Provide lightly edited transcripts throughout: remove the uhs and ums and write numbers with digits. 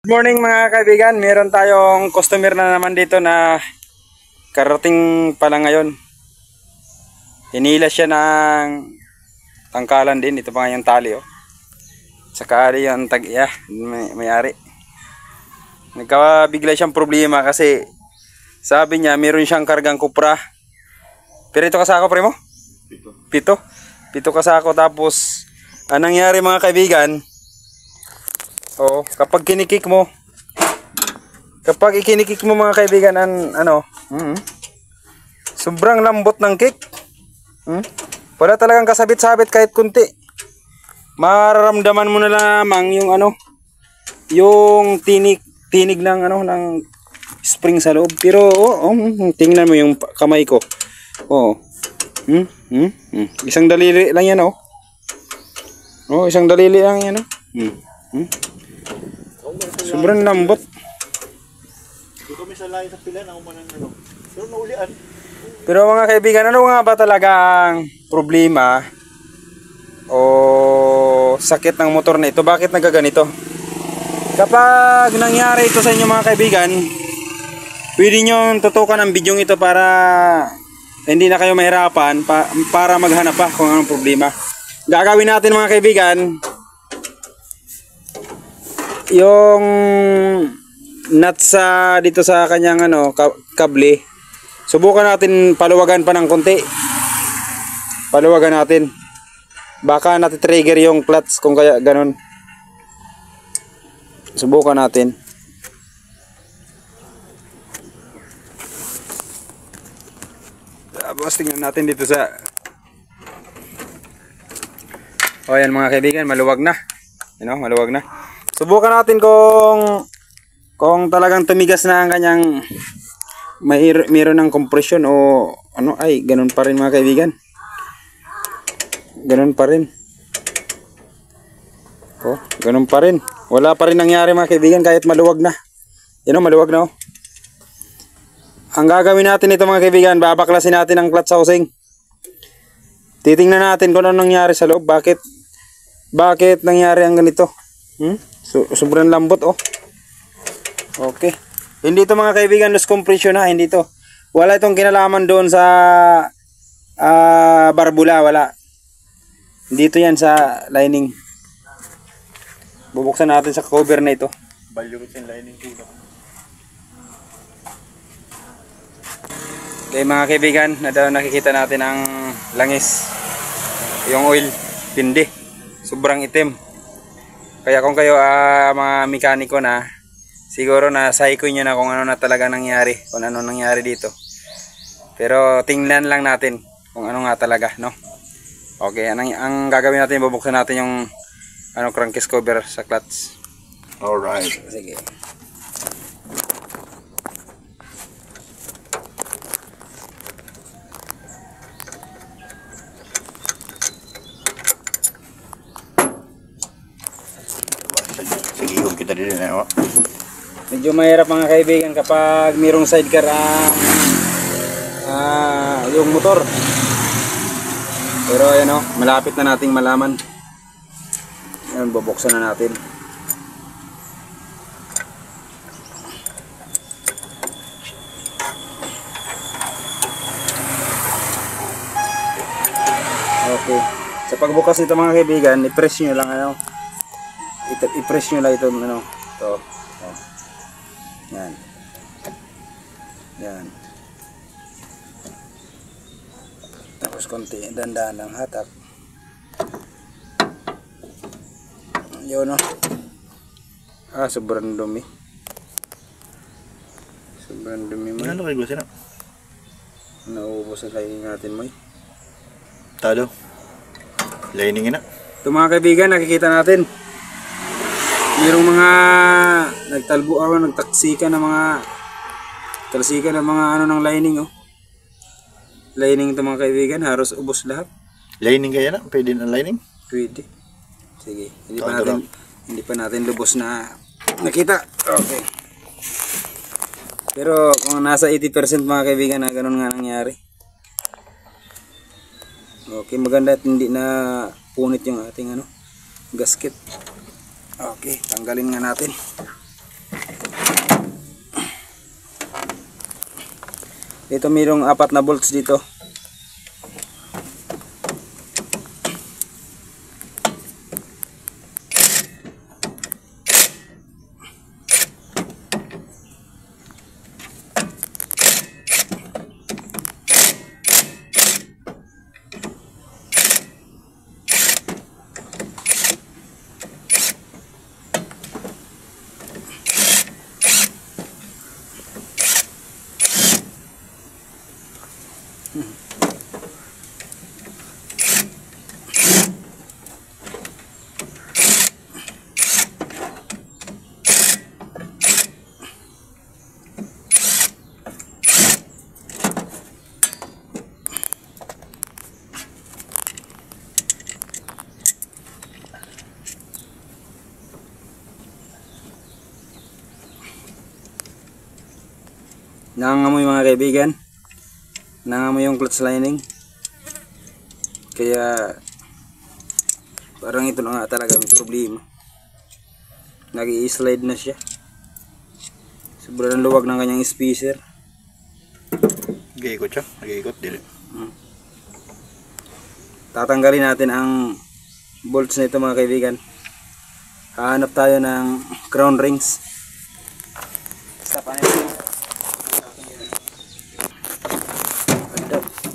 Good morning mga kaibigan, meron tayong customer na naman dito na karating pala ngayon. Hinila siya ng tangkalan din, ito pa nga yung tali oh. Saka yung tag-iya, may-ari. Nagkabigla siyang problema kasi sabi niya meron siyang kargang kupra. Pero ito kasako pre mo? Pito. Pito kasako, tapos anong nangyari mga kaibigan? Oh, kapag kinikik mo mga kaibigan sobrang lambot ng kick. Wala talagang kasabit-sabit kahit kunti. Mararamdaman mo na lamang yung tinig ng spring sa loob. Pero tingnan mo yung kamay ko. Isang daliri lang yan isang daliri lang yan sobrang lambot. Pero mga kaibigan, ano nga ba talagang problema o sakit ng motor na ito? Bakit nagkaganito? Kapag nangyari ito sa inyo mga kaibigan, pwede nyo tutukan ang bidyong ito para hindi na kayo mahirapan para maghanap pa kung anong problema. Gagawin natin mga kaibigan, yung nuts dito sa kanyang kable, subukan natin paluwagan pa ng konti. Paluwagan natin, baka nati-trigger yung clutch kung kaya ganon. Subukan natin. Tapos tingnan natin dito sa ayan mga kaibigan, maluwag na. Maluwag na. Subukan natin kung talagang tumigas na ang kanyang mayroon ng compression o ganun pa rin mga kaibigan. Ganun pa rin. Ganun pa rin. Wala pa rin nangyari mga kaibigan kahit maluwag na. Maluwag na Ang gagawin natin ito mga kaibigan, babaklasin natin ang clutch housing. Titingnan natin kung ano nangyari sa loob. Bakit nangyari ang ganito? Sobrang lambot Okay. Hindi ito mga kaibigan loose compression hindi ito. Wala itong kinalaman doon sa barbula, wala. Dito yan sa lining. Bubuksan natin sa cover na ito. Balyukit yung lining dito. Okay mga kaibigan, nakikita natin ang langis. Yung oil, pindi. Sobrang itim. Kaya kung kayo mga mekaniko na, siguro na psycho nyo na kung ano na talaga nangyari, kung ano nangyari dito. Pero tingnan lang natin kung ano nga talaga, no? Okay, ang gagawin natin, bubuksan natin yung crankcase cover sa clutch. Alright. Sige. Sige, kita din Medyo mahirap mga kaibigan kapag mayroong sidecar yung motor. Pero ayan malapit na nating malaman. Ayan, bubuksan na natin. Okay. Sa pagbukas nito mga kaibigan, i-press nyo lang i-press nyo lang ito ito. Yan. Yan. Tapos konti, dandan ng hatak. Yun sobrang dumi. Sobrang dumi mo. Ano kayo gusto na? Nauubos ang lining natin mo Talo. Lining na. Ito mga kaibigan, nakikita natin. Mayroong mga nagtalsikan ng mga ng lining Lining ito mga kaibigan, halos ubos lahat. Lining kaya na? Pwede na lining? Pwede. Sige, hindi pa natin lubos na nakita. Okay. Pero kung nasa 80% mga kaibigan na ganun nga nangyari. Okay, maganda at hindi na punit yung ating gasket. Okay, tanggalin nga natin. Ito mayroong 4 na bolts dito. Nangangamoy mga kaibigan. Nangangamoy yung clutch lining. Kaya parang ito na nga talaga may problema. Nag-i-slide na siya. Sobrang luwag ng kanyang spacer. Nag-iikot siya. Nag-iikot dili. Tatanggalin natin ang bolts na ito mga kaibigan. Hahanap tayo ng crown rings. Stop natin.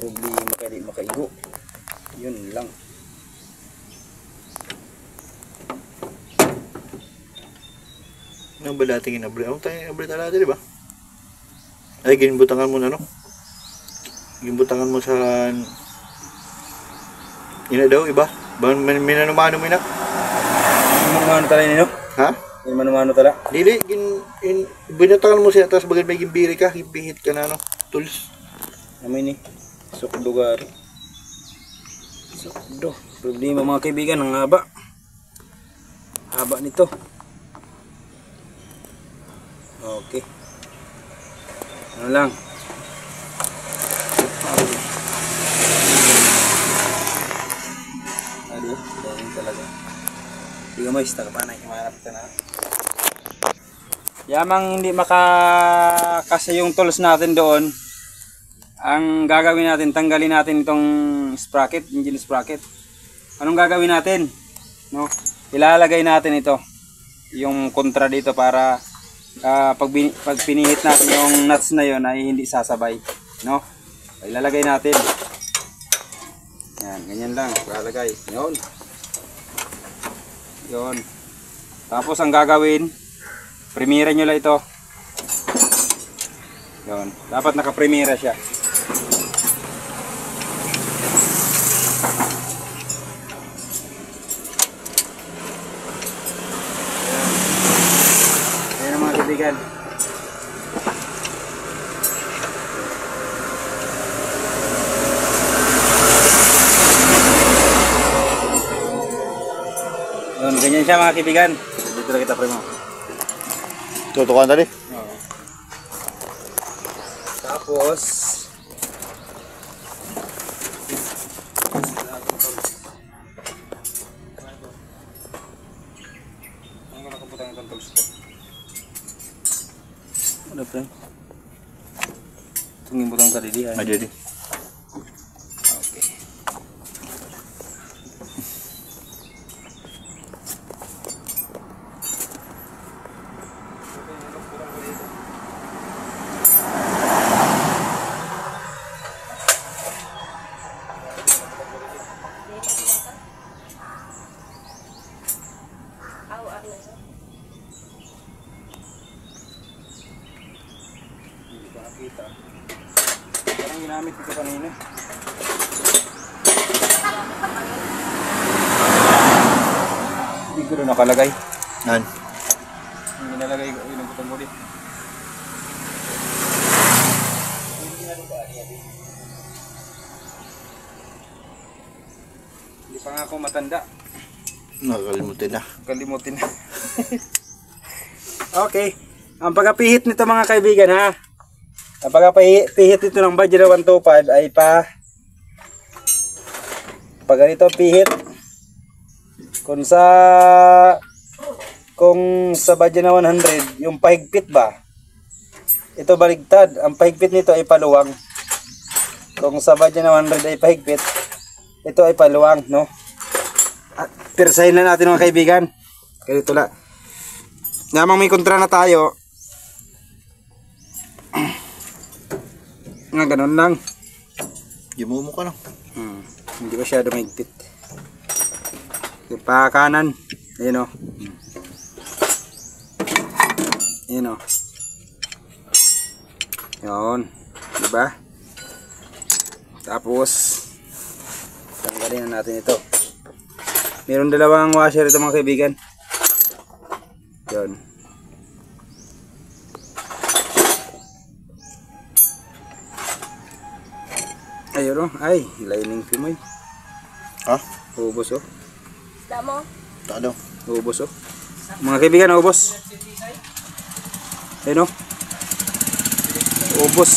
Problema kaya di makaigo. Yun lang. Ano ba dating inabri? Ano tayo inabri talaga, di ba? Ay, ginbutangan mo na, no? Ginbutangan mo sa... Ina daw, iba? Minanumano mo ina? Manumano tala ninyo? Ha? Manumano tala? Dili, binutangan mo siya, tapos bagay may gimbiri ka, hipihit ka na, no? Tools. Amoy ni. Sukdo gari. Sukdo. Problema mga kaibigan, ang haba. Haba nito. Okay. Ano lang. Adi, dahil talaga. Hindi ka maista ka pa na, himanap ka na. Yamang hindi makakasa yung tools natin doon. Ang gagawin natin, tanggalin natin itong sprocket, engine sprocket. Anong gagawin natin? No? Ilalagay natin ito, yung kontra dito para pag pinihit natin yung nuts na yon ay hindi sasabay. No? Ilalagay natin. Yan, ganyan lang. Ilalagay. Yun. Yun. Tapos ang gagawin, premiera nyo lang ito. Yun. Dapat naka-premiera siya. Kaibigan. Yun, ganyan siya mga kaibigan. Dito lang kita primo. Tutukan tali. Oo. Tapos ang nakaputang itong tools ko. Ano pre? Tungin butang tadi dia. Ah, jadi. Okay. Kita. Parang ginamit ito kanina. Hindi ko rin nakalagay. Nan. Hindi nalagay ko. Yung butang ko din. Hindi pa nga ako matanda. Nakakalimutin na. Kalimutin na. Okay. Ang pagkapihit nito mga kaibigan ha. Ang pagkapihit nito ng Bajra 125 ay pag ganito pihit kung sa Bajra 100 yung pahigpit ba, ito baligtad, ang pahigpit nito ay paluwag. Kung sa budget na 100 ay pahigpit, ito ay paluwang, no? At pirsahin na natin mga kaibigan. Ganito lang. Namang may kontra na tayo. Nga ganun lang. Gimumo ka na. Hindi masyado mahigpit. Yung kanan. Ayun o. Ayun o. Yun. Diba? Tapos, tanggalin na natin ito. Meron dalawang washer ito mga kaibigan. Yun. Ayun o. Ay, lining film ay. Ha? Ubos o. Damo. Tado. Ubos o. Mga kaibigan, ubos. Ayun o. Ubos.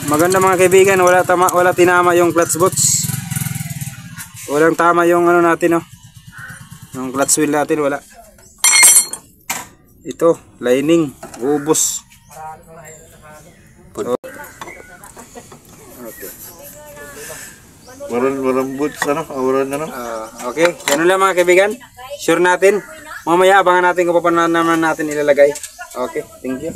Maganda mga kaibigan, wala tinama yung clutch bolts. Walang tama yung ano natin oh. Yung clutch wheel natin wala. Ito, lining, ubos. Okay. Waran boots ano? Waran ano? Okay, ganun lang mga kaibigan. Sure natin. Mamaya abangan natin kung paano naman natin ilalagay. Okay, thank you.